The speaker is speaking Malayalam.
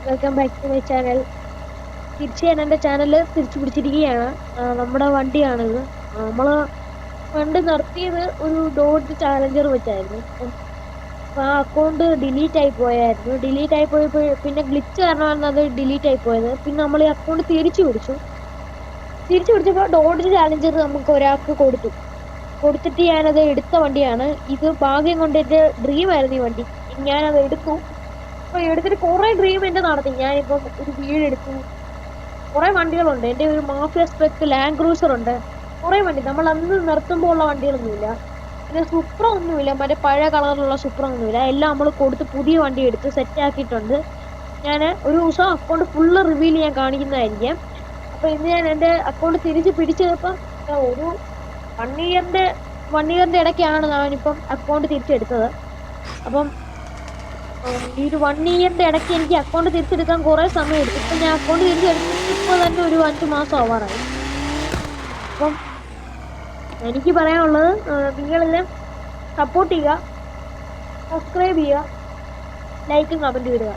Welcome back to my channel. തിരിച്ച് ഞാൻ എൻ്റെ ചാനൽ തിരിച്ചു പിടിച്ചിരിക്കുകയാണ്. നമ്മുടെ വണ്ടിയാണിത്. നമ്മൾ പണ്ട് നടത്തിയത് ഒരു ഡോഡ്ജ് ചാലഞ്ചർ വെച്ചായിരുന്നു. അപ്പോൾ ആ അക്കൗണ്ട് ഡിലീറ്റ് ആയി പോയായിരുന്നു. ഡിലീറ്റ് ആയി പോയപ്പോൾ പിന്നെ ഗ്ലിച്ച് കാരണമാണ് അത് ഡിലീറ്റ് ആയി പോയത്. പിന്നെ നമ്മൾ ഈ അക്കൗണ്ട് തിരിച്ചു പിടിച്ചപ്പോൾ ഡോഡ്ജ് ചാലഞ്ചർ നമുക്ക് ഒരാൾക്ക് കൊടുത്തിട്ട് ഞാനത് എടുത്ത വണ്ടിയാണ് ഇത്. ഭാഗ്യം കൊണ്ട് എൻ്റെ ഡ്രീം ആയിരുന്നു ഈ വണ്ടി. ഞാനത് എടുത്തു. അപ്പൊ എടുത്തിട്ട് കുറെ ഡ്രീം എന്റെ നടത്തി. ഞാനിപ്പം ഒരു വീടെടുത്തു. കുറെ വണ്ടികളുണ്ട്. എന്റെ ഒരു മാഫിയ സ്പെക്ക് ലാൻഡ് ക്രൂസർ ഉണ്ട്. കുറെ വണ്ടി നമ്മൾ അന്ന് നിർത്തുമ്പോൾ ഉള്ള വണ്ടികളൊന്നുമില്ല. പിന്നെ സുപ്ര ഒന്നുമില്ല, മറ്റേ പഴയ കളറിലുള്ള സുപ്ര ഒന്നുമില്ല. എല്ലാം നമ്മൾ കൊടുത്ത് പുതിയ വണ്ടി എടുത്ത് സെറ്റ് ആക്കിയിട്ടുണ്ട്. ഞാൻ ഒരു ദിവസം അക്കൗണ്ട് ഫുള്ള് റിവീൽ ചെയ്യാൻ കാണിക്കുന്നതായിരിക്കും. അപ്പൊ ഇന്ന് ഞാൻ എന്റെ അക്കൗണ്ട് തിരിച്ച് പിടിച്ചതിപ്പം ഒരു 1 ഇയറിന്റെ ഇടയ്ക്കാണ് ഞാനിപ്പം അക്കൗണ്ട് തിരിച്ചെടുത്തത്. അപ്പം ഈ ഒരു 1 ഇയറിന്റെ ഇടയ്ക്ക് എനിക്ക് അക്കൗണ്ട് തിരിച്ചെടുക്കാൻ കുറെ സമയം എടുത്തു. ഇപ്പൊ ഞാൻ അക്കൗണ്ട് തിരിച്ചെടുത്തിട്ട് ഇപ്പൊ തന്നെ ഒരു 5 മാസം ആവാറായി. അപ്പം എനിക്ക് പറയാനുള്ളത്, നിങ്ങളെല്ലാം സപ്പോർട്ട് ചെയ്യുക, സബ്സ്ക്രൈബ് ചെയ്യുക, ലൈക്കും കമന്റ് ഇടുക.